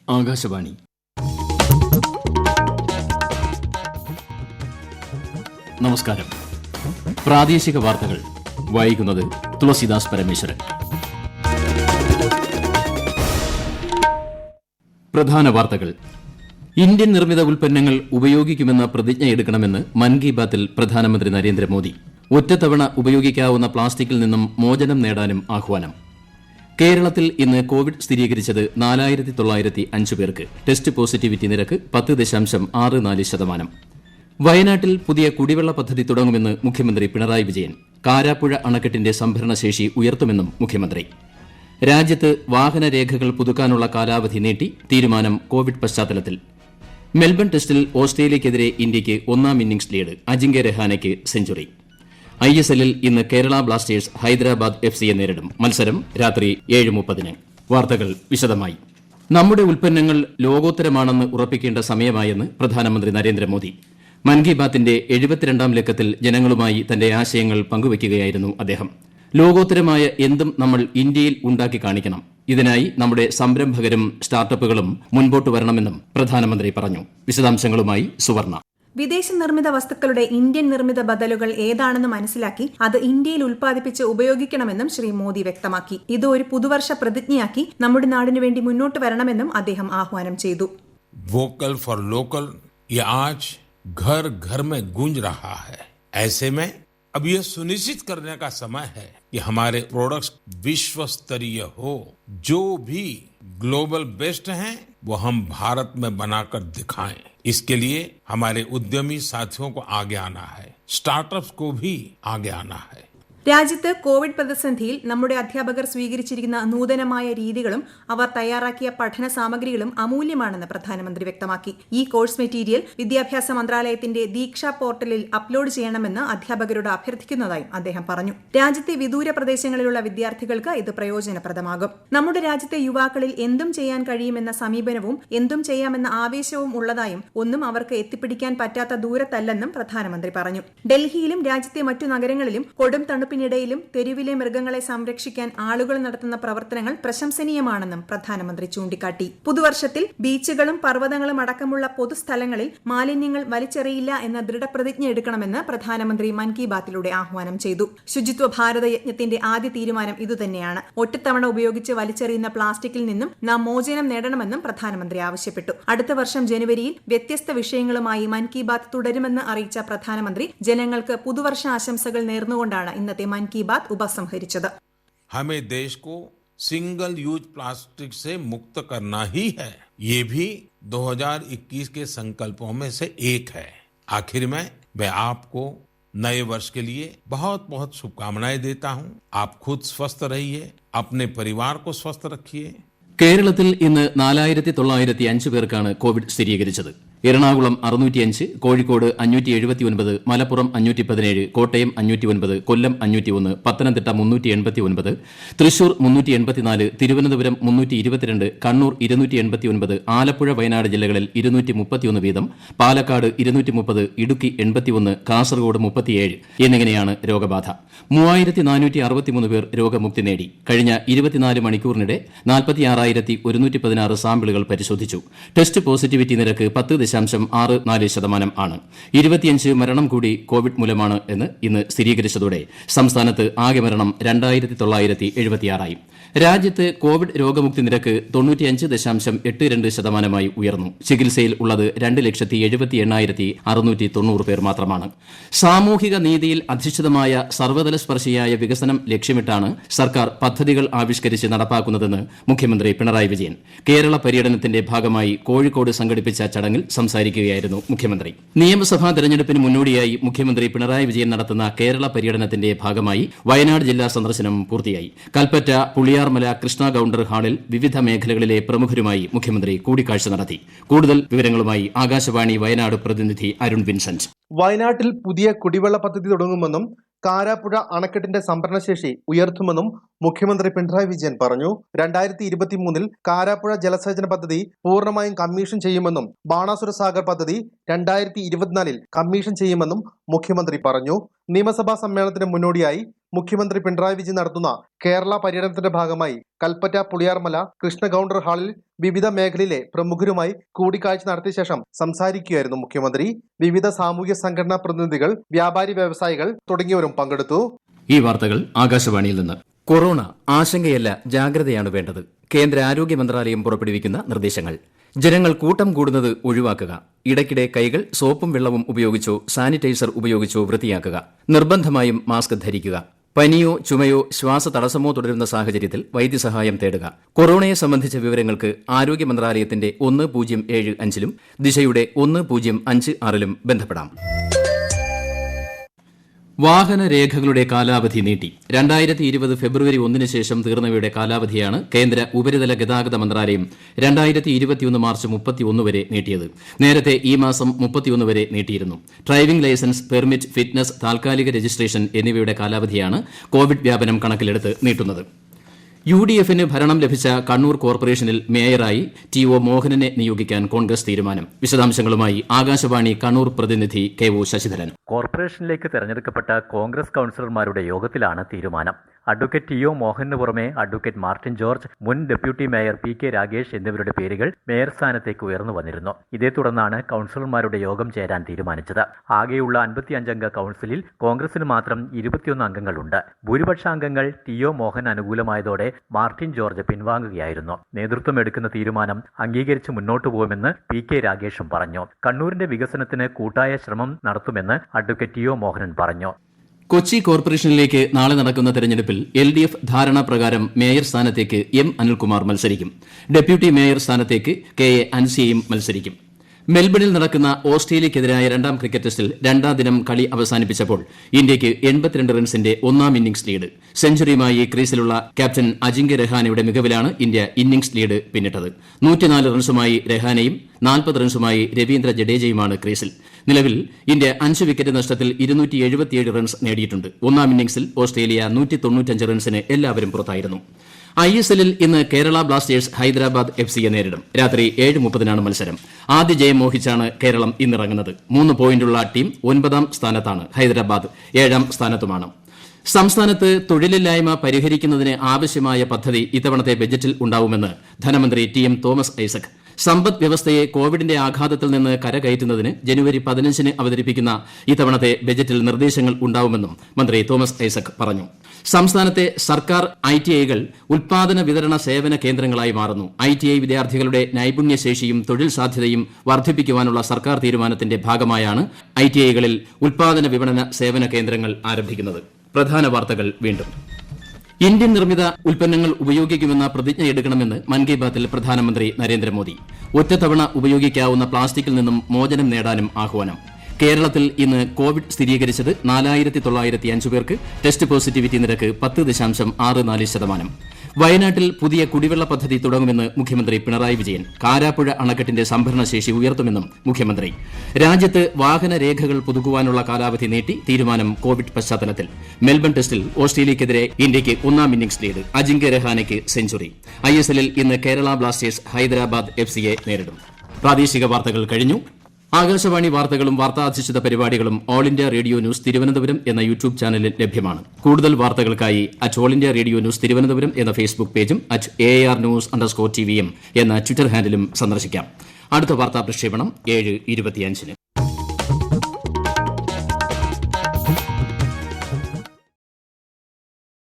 ആകാശവാണി. നമസ്കാരം. പ്രാദേശിക വാർത്തകൾ വായിക്കുന്നത് തുളസിദാസ് പരമേശ്വരൻ. പ്രധാന വാർത്തകൾ. ഇന്ത്യൻ നിർമ്മിത ഉൽപ്പന്നങ്ങൾ ഉപയോഗിക്കുമെന്ന പ്രതിജ്ഞയെടുക്കണമെന്ന് മൻ കി ബാത്തിൽ പ്രധാനമന്ത്രി നരേന്ദ്രമോദി. ഒറ്റത്തവണ ഉപയോഗിക്കാവുന്ന പ്ലാസ്റ്റിക്കിൽ നിന്നും മോചനം നേടാനും ആഹ്വാനം. കേരളത്തിൽ ഇന്ന് കോവിഡ് സ്ഥിരീകരിച്ചത് 4905 പേർക്ക്. ടെസ്റ്റ് പോസിറ്റിവിറ്റി നിരക്ക് 10.64%. വയനാട്ടിൽ പുതിയ കുടിവെള്ള പദ്ധതി തുടങ്ങുമെന്ന് മുഖ്യമന്ത്രി പിണറായി വിജയൻ. കാരാപ്പുഴ അണക്കെട്ടിന്റെ സംഭരണശേഷി ഉയർത്തുമെന്നും മുഖ്യമന്ത്രി. രാജ്യത്ത് വാഹനരേഖകൾ പുതുക്കാനുള്ള കാലാവധി നീട്ടി. തീരുമാനം കോവിഡ് പശ്ചാത്തലത്തിൽ. മെൽബൺ ടെസ്റ്റിൽ ഓസ്ട്രേലിയയ്ക്കെതിരെ ഇന്ത്യയ്ക്ക് ഒന്നാം ഇന്നിംഗ്സ് ലീഡ്. അജിങ്ക്യ രഹാനെയ്ക്ക് സെഞ്ചുറി. ISLൽ ഇന്ന് കേരള ബ്ലാസ്റ്റേഴ്സ് ഹൈദരാബാദ് FCയെ നേരിടും. മത്സരം രാത്രി 7:30. വാർത്തകൾ വിശദമായി. നമ്മുടെ ഉൽപ്പന്നങ്ങൾ ലോകോത്തരമാണെന്ന് ഉറപ്പിക്കേണ്ട സമയമായെന്ന് പ്രധാനമന്ത്രി നരേന്ദ്രമോദി. മൻ കി ബാത്തിന്റെ 72ാം ലക്കത്തിൽ ജനങ്ങളുമായി തന്റെ ആശയങ്ങൾ പങ്കുവയ്ക്കുകയായിരുന്നു അദ്ദേഹം. ലോകോത്തരമായ എന്തും നമ്മൾ ഇന്ത്യയിൽ ഉണ്ടാക്കി കാണിക്കണം. ഇതിനായി നമ്മുടെ സംരംഭകരും സ്റ്റാർട്ടപ്പുകളും മുൻപോട്ട് വരണമെന്നും പ്രധാനമന്ത്രി പറഞ്ഞു. വിശദാംശങ്ങളുമായി സുവർണ. വിദേശ നിർമ്മിത വസ്തുക്കളുടെ ഇന്ത്യൻ നിർമ്മിത ബദലുകൾ ഏതാണെന്ന് മനസ്സിലാക്കി അത് ഇന്ത്യയിൽ ഉൽപ്പാദിപ്പിച്ച് ഉപയോഗിക്കണമെന്നും ശ്രീ മോദി വ്യക്തമാക്കി. ഇത് ഒരു പുതുവർഷ പ്രതിജ്ഞയാക്കി നമ്മുടെ നാടിനു വേണ്ടി മുന്നോട്ട് വരണമെന്നും അദ്ദേഹം ആഹ്വാനം ചെയ്തു. वोकल फॉर लोकल ये आज घर घर में गूंज रहा है. ऐसे में अब यह सुनिश्चित करने का समय है कि हमारे प्रोडक्ट्स विश्व स्तरीय हो. जो भी ग्लोबल बेस्ट हैं वो हम भारत में बनाकर दिखाएं. इसके लिए हमारे उद्यमी साथियों को आगे आना है. स्टार्टअप्स को भी आगे आना है. രാജ്യത്ത് കോവിഡ് പ്രതിസന്ധിയിൽ നമ്മുടെ അധ്യാപകർ സ്വീകരിച്ചിരിക്കുന്ന നൂതനമായ രീതികളും അവർ തയ്യാറാക്കിയ പഠന സാമഗ്രികളും അമൂല്യമാണെന്ന് പ്രധാനമന്ത്രി വ്യക്തമാക്കി. ഈ കോഴ്സ് മെറ്റീരിയൽ വിദ്യാഭ്യാസ മന്ത്രാലയത്തിന്റെ ദീക്ഷ പോർട്ടലിൽ അപ്ലോഡ് ചെയ്യണമെന്ന് അധ്യാപകരോട് അഭ്യർത്ഥിക്കുന്നതായും അദ്ദേഹം പറഞ്ഞു. രാജ്യത്തെ വിദൂര പ്രദേശങ്ങളിലുള്ള വിദ്യാർത്ഥികൾക്ക് ഇത് പ്രയോജനപ്രദമാകും. നമ്മുടെ രാജ്യത്തെ യുവാക്കളിൽ എന്തും ചെയ്യാൻ കഴിയുമെന്ന സമീപനവും എന്തും ചെയ്യാമെന്ന ആവേശവും ഉള്ളതായും ഒന്നും അവർക്ക് എത്തിപ്പിടിക്കാൻ പറ്റാത്ത ദൂരത്തല്ലെന്നും പ്രധാനമന്ത്രി പറഞ്ഞു. ഡൽഹിയിലും രാജ്യത്തെ മറ്റു നഗരങ്ങളിലും കൊടും തണുപ്പിനിടയിലും തെരുവിലെ മൃഗങ്ങളെ സംരക്ഷിക്കാൻ ആളുകൾ നടത്തുന്ന പ്രവർത്തനങ്ങൾ പ്രശംസനീയമാണെന്നും പ്രധാനമന്ത്രി ചൂണ്ടിക്കാട്ടി. പുതുവർഷത്തിൽ ബീച്ചുകളും പർവ്വതങ്ങളും അടക്കമുള്ള പൊതുസ്ഥലങ്ങളിൽ മാലിന്യങ്ങൾ വലിച്ചെറിയില്ല എന്ന ദൃഢപ്രതിജ്ഞ എടുക്കണമെന്ന് പ്രധാനമന്ത്രി മൻ കി ബാത്തിലൂടെ ആഹ്വാനം ചെയ്തു. ശുചിത്വ ഭാരത യജ്ഞത്തിന്റെ ആദ്യ തീരുമാനം ഇതുതന്നെയാണ്. ഒറ്റത്തവണ ഉപയോഗിച്ച് വലിച്ചെറിയുന്ന പ്ലാസ്റ്റിക്കിൽ നിന്നും നാം മോചനം നേടണമെന്നും പ്രധാനമന്ത്രി ആവശ്യപ്പെട്ടു. അടുത്ത വർഷം ജനുവരിയിൽ വ്യത്യസ്ത വിഷയങ്ങളുമായി മൻ കി ബാത്ത് തുടരുമെന്ന് അറിയിച്ച പ്രധാനമന്ത്രി ജനങ്ങൾക്ക് പുതുവർഷ ആശംസകൾ നേർന്നുകൊണ്ടാണ് ഇന്നത്തെ मन की बात उपसंहरिച്ചത്. हमें देश को सिंगल यूज प्लास्टिक से मुक्त करना ही है. ये भी 2021 के संकल्पों में से एक है. आखिर में मैं आपको नए वर्ष के लिए बहुत बहुत शुभकामनाएं देता हूं. आप खुद स्वस्थ रहिए, अपने परिवार को स्वस्थ रखिए. കേരളത്തിൽ ഇന്ന് 4905 പേർക്കാണ് കോവിഡ് സ്ഥിരീകരിച്ചത്. എറണാകുളം 605, കോഴിക്കോട് 579, മലപ്പുറം 517, കോട്ടയം 509, കൊല്ലം 501, പത്തനംതിട്ട 389, തൃശൂർ 384, തിരുവനന്തപുരം 322, കണ്ണൂർ 289, ആലപ്പുഴ വയനാട് ജില്ലകളിൽ 231 വീതം, പാലക്കാട് 230, ഇടുക്കി 81, കാസർഗോഡ് 37 എന്നിങ്ങനെയാണ് രോഗബാധ. 3463 പേർ രോഗമുക്തി നേടി. കഴിഞ്ഞ 24 മണിക്കൂറിനിടെ 46,116 സാമ്പിളുകൾ പരിശോധിച്ചു. ടെസ്റ്റ് പോസിറ്റിവിറ്റി നിരക്ക് 10.64% ആണ്. 25 മരണം കൂടി കോവിഡ് മൂലമാണ് എന്ന് ഇന്ന് സ്ഥിരീകരിച്ചതോടെ സംസ്ഥാനത്ത് ആകെ മരണം 2976 ആയി. രാജ്യത്ത് കോവിഡ് രോഗമുക്തി നിരക്ക് 95.82% ഉയർന്നു. ചികിത്സയിൽ ഉള്ളത് 2,78,690 പേർ മാത്രമാണ്. സാമൂഹിക നീതിയിൽ അധിഷ്ഠിതമായ സർവ്വതല സ്പർശിയായ വികസനം ലക്ഷ്യമിട്ടാണ് സർക്കാർ പദ്ധതികൾ ആവിഷ്കരിച്ച് നടപ്പാക്കുന്നതെന്ന് മുഖ്യമന്ത്രി പിണറായി വിജയൻ. കേരള പര്യടനത്തിന്റെ ഭാഗമായി കോഴിക്കോട് സംഘടിപ്പിച്ച ചടങ്ങിൽ സംസാരിക്കുകയായിരുന്നു മുഖ്യമന്ത്രി. നിയമസഭാ തെരഞ്ഞെടുപ്പിന് മുന്നോടിയായി മുഖ്യമന്ത്രി പിണറായി വിജയൻ നടത്തുന്ന കേരള പര്യടനത്തിന്റെ ഭാഗമായി വയനാട് ജില്ലാ സന്ദർശനം പൂർത്തിയായി. കൽപ്പറ്റ, പുളിയാർമല, കൃഷ്ണ ഗൌണ്ടർ ഹാളിൽ വിവിധ മേഖലകളിലെ പ്രമുഖരുമായി മുഖ്യമന്ത്രി കൂടിക്കാഴ്ച നടത്തി. കൂടുതൽ വിവരങ്ങളുമായി ആകാശവാണി വയനാട് പ്രതിനിധി അരുൺ വിൻസെന്റ്. വയനാട്ടിൽ പുതിയ കുടിവെള്ള പദ്ധതി തുടങ്ങുമെന്നും കാരാപ്പുഴ അണക്കെട്ടിന്റെ സംഭരണശേഷി ഉയർത്തുമെന്നും മുഖ്യമന്ത്രി പിണറായി വിജയൻ പറഞ്ഞു. 2023 കാരാപ്പുഴ ജലസേചന പദ്ധതി പൂർണ്ണമായും കമ്മീഷൻ ചെയ്യുമെന്നും ബാണാസുര സാഗർ പദ്ധതി 2024 കമ്മീഷൻ ചെയ്യുമെന്നും മുഖ്യമന്ത്രി പറഞ്ഞു. നിയമസഭാ സമ്മേളനത്തിന് മുന്നോടിയായി മുഖ്യമന്ത്രി പിണറായി വിജയൻ നടത്തുന്ന കേരള പര്യടനത്തിന്റെ ഭാഗമായി കൽപ്പറ്റ പുളിയാർമല കൃഷ്ണഗൌണ്ടർ ഹാളിൽ വിവിധ മേഖലയിലെ പ്രമുഖരുമായി കൂടിക്കാഴ്ച നടത്തിയ ശേഷം സംസാരിക്കുകയായിരുന്നു മുഖ്യമന്ത്രി. വിവിധ സാമൂഹ്യ സംഘടനാ പ്രതിനിധികൾ, വ്യാപാരി വ്യവസായികൾ തുടങ്ങിയവരും പങ്കെടുത്തു. ഈ വാർത്തകൾ ആകാശവാണിയിൽ നിന്ന്. കൊറോണ ആശങ്കയല്ല, ജാഗ്രതയാണ് വേണ്ടത്. കേന്ദ്ര ആരോഗ്യ മന്ത്രാലയം പുറപ്പെടുവിക്കുന്ന നിർദ്ദേശങ്ങൾ. ജനങ്ങൾ കൂട്ടം കൂടുന്നത് ഒഴിവാക്കുക. ഇടയ്ക്കിടെ കൈകൾ സോപ്പും വെള്ളവും ഉപയോഗിച്ചോ സാനിറ്റൈസർ ഉപയോഗിച്ചോ വൃത്തിയാക്കുക. നിർബന്ധമായും മാസ്ക് ധരിക്കുക. പനിയോ ചുമയോ ശ്വാസതടസ്സമോ തുടരുന്ന സാഹചര്യത്തിൽ വൈദ്യസഹായം തേടുക. കൊറോണയെ സംബന്ധിച്ച വിവരങ്ങൾക്ക് ആരോഗ്യ മന്ത്രാലയത്തിന്റെ 1075 ദിശയുടെ 1056 ബന്ധപ്പെടാം. വാഹനരേഖകളുടെ കാലാവധി നീട്ടി. 2020 ഫെബ്രുവരി 1 ശേഷം തീർന്നവയുടെ കാലാവധിയാണ് കേന്ദ്ര ഉപരിതല ഗതാഗത മന്ത്രാലയം 2021 മാർച്ച് 31 വരെ നീട്ടിയത്. നേരത്തെ ഈ മാസം 31 വരെ നീട്ടിയിരുന്നു. ഡ്രൈവിംഗ് ലൈസൻസ്, പെർമിറ്റ്, ഫിറ്റ്നസ്, താൽക്കാലിക രജിസ്ട്രേഷൻ എന്നിവയുടെ കാലാവധിയാണ് കോവിഡ് വ്യാപനം കണക്കിലെടുത്ത് നീട്ടുന്നത്. UDF-ന് ഭരണം ലഭിച്ച കണ്ണൂർ കോർപ്പറേഷനിൽ മേയറായി TO മോഹനനെ നിയോഗിക്കാൻ കോൺഗ്രസ് തീരുമാനം. വിശദാംശങ്ങളുമായി ആകാശവാണി കണ്ണൂർ പ്രതിനിധി KO ശശിധരൻ. കോർപ്പറേഷനിലേക്ക് തെരഞ്ഞെടുക്കപ്പെട്ട കോൺഗ്രസ് കൌൺസിലർമാരുടെ യോഗത്തിലാണ് തീരുമാനം. അഡ്വക്കേറ്റ് TO മോഹനു പുറമെ അഡ്വക്കേറ്റ് മാർട്ടിൻ ജോർജ്, മുൻ ഡെപ്യൂട്ടി മേയർ PK രാഗേഷ് എന്നിവരുടെ പേരുകൾ മേയർ സ്ഥാനത്തേക്ക് ഉയർന്നു വന്നിരുന്നു. ഇതേ തുടർന്നാണ് കൌൺസിലർമാരുടെ യോഗം ചേരാൻ തീരുമാനിച്ചത്. ആകെയുള്ള 55 അംഗ കൌൺസിലിൽ കോൺഗ്രസിന് മാത്രം 21 അംഗങ്ങളുണ്ട്. ഭൂരിപക്ഷ അംഗങ്ങൾ TO മോഹൻ അനുകൂലമായതോടെ മാർട്ടിൻ ജോർജ് പിൻവാങ്ങുകയായിരുന്നു. നേതൃത്വം എടുക്കുന്ന തീരുമാനം അംഗീകരിച്ച് മുന്നോട്ടു പോകുമെന്ന് PK രാഗേഷും പറഞ്ഞു. കണ്ണൂരിന്റെ വികസനത്തിന് കൂട്ടായ ശ്രമം നടത്തുമെന്ന് അഡ്വക്കേറ്റ് TO മോഹനൻ പറഞ്ഞു. കൊച്ചി കോർപ്പറേഷനിലേക്ക് നാളെ നടക്കുന്ന തെരഞ്ഞെടുപ്പിൽ LDF ധാരണാപ്രകാരം മേയർ സ്ഥാനത്തേക്ക് M അനിൽകുമാർ മത്സരിക്കും. ഡെപ്യൂട്ടി മേയർ സ്ഥാനത്തേക്ക് KA അൻസിയയും മത്സരിക്കും. മെൽബണിൽ നടക്കുന്ന ഓസ്ട്രേലിയക്കെതിരായ 2ാം ക്രിക്കറ്റ് ടെസ്റ്റിൽ 2ാം ദിനം കളി അവസാനിപ്പിച്ചപ്പോൾ ഇന്ത്യയ്ക്ക് 82 റൺസിന്റെ 1ാം ഇന്നിംഗ്സ് ലീഡ്. സെഞ്ചുറിയുമായി ക്രീസിലുള്ള ക്യാപ്റ്റൻ അജിങ്ക്യ രഹാനെയുടെ മികവിലാണ് ഇന്ത്യ ഇന്നിംഗ്സ് ലീഡ് പിന്നിട്ടത്. 104 റൺസുമായി രഹാനെയും 40 റൺസുമായി രവീന്ദ്ര ജഡേജയുമാണ് ക്രീസിൽ. നിലവിൽ ഇന്ത്യ 5 വിക്കറ്റ് നഷ്ടത്തിൽ 277 റൺസ് നേടിയിട്ടുണ്ട്. 1ാം ഇന്നിംഗ്സിൽ ഓസ്ട്രേലിയ 195 റൺസിന് എല്ലാവരും പുറത്തായിരുന്നു. ISL-ൽ ഇന്ന് കേരള ബ്ലാസ്റ്റേഴ്സ് ഹൈദരാബാദ് FC-യെ നേരിടും. രാത്രി 7:30-നാണ് മത്സരം. ആദ്യ ജയം മോഹിച്ചാണ് കേരളം ഇന്നിറങ്ങുന്നത്. 3 പോയിന്റുള്ള ടീം 9ാം സ്ഥാനത്താണ്. ഹൈദരാബാദ് 7ാം സ്ഥാനത്തുമാണ്. സംസ്ഥാനത്ത് തൊഴിലില്ലായ്മ പരിഹരിക്കുന്നതിന് ആവശ്യമായ പദ്ധതി ഇത്തവണത്തെ ബജറ്റിൽ ഉണ്ടാവുമെന്ന് ധനമന്ത്രി TM തോമസ് ഐസക്. സമ്പദ് വ്യവസ്ഥയെ കോവിഡിന്റെ ആഘാതത്തിൽ നിന്ന് കരകയറ്റുന്നതിന് ജനുവരി 15-ന് അവതരിപ്പിക്കുന്ന ഇത്തവണത്തെ ബജറ്റിൽ നിർദ്ദേശങ്ങൾ ഉണ്ടാവുമെന്നും മന്ത്രി തോമസ് ഐസക് പറഞ്ഞു. സംസ്ഥാനത്തെ സർക്കാർ ITI-കൾ ഉൽപാദന വിതരണ സേവന കേന്ദ്രങ്ങളായി മാറുന്നു. ITI വിദ്യാർത്ഥികളുടെ നൈപുണ്യശേഷിയും തൊഴിൽ സാധ്യതയും വർദ്ധിപ്പിക്കുവാനുള്ള സർക്കാർ തീരുമാനത്തിന്റെ ഭാഗമായാണ് ITI-കളിൽ ഉൽപാദന വിപണന സേവന കേന്ദ്രങ്ങൾ ആരംഭിക്കുന്നത്. പ്രധാന വാർത്തകൾ വീണ്ടും. ഇന്ത്യൻ നിർമ്മിത ഉൽപ്പന്നങ്ങൾ ഉപയോഗിക്കുമെന്ന പ്രതിജ്ഞ എടുക്കണമെന്ന് മൻ കി ബാത്തിൽ പ്രധാനമന്ത്രി നരേന്ദ്രമോദി. ഒറ്റത്തവണ ഉപയോഗിക്കാവുന്ന പ്ലാസ്റ്റിക്കിൽ നിന്നും മോചനം നേടാനും ആഹ്വാനം. കേരളത്തിൽ ഇന്ന് കോവിഡ് സ്ഥിരീകരിച്ചത് 4905 പേർക്ക്. ടെസ്റ്റ് പോസിറ്റിവിറ്റി നിരക്ക് 10.64%. വയനാട്ടിൽ പുതിയ കുടിവെള്ള പദ്ധതി തുടങ്ങുമെന്ന് മുഖ്യമന്ത്രി പിണറായി വിജയൻ. കാരാപ്പുഴ അണക്കെട്ടിന്റെ സംഭരണശേഷി ഉയർത്തുമെന്നും മുഖ്യമന്ത്രി. രാജ്യത്ത് വാഹനരേഖകൾ പുതുക്കുവാനുള്ള കാലാവധി നീട്ടി. തീരുമാനം കോവിഡ് പശ്ചാത്തലത്തിൽ. മെൽബൺ ടെസ്റ്റിൽ ഓസ്ട്രേലിയക്കെതിരെ ഇന്ത്യയ്ക്ക് 1ാം ഇന്നിംഗ്സ് ലീഡ്. അജിങ്ക്യ രഹാനെയ്ക്ക് സെഞ്ചുറി. ISL-ൽ ഇന്ന് കേരള ബ്ലാസ്റ്റേഴ്സ് ഹൈദരാബാദ് FC-യെ നേരിടും. പ്രാദേശിക വാർത്തകൾ കഴിഞ്ഞു. ആകാശവാണി വാർത്തകളും വാർത്താധിഷ്ഠിത പരിപാടികളും all India radio news Thiruvananthapuram എന്ന യൂട്യൂബ് ചാനലിൽ ലഭ്യമാണ്. കൂടുതൽ വാർത്തകൾക്കായി @all India radio news Thiruvananthapuram എന്ന ഫേസ്ബുക്ക് പേജും @ARnews_TVM എന്ന ട്വിറ്റർ ഹാൻഡിലും സന്ദർശിക്കാം. അടുത്ത വാർത്താ പ്രക്ഷേപണം 7:25-ന്.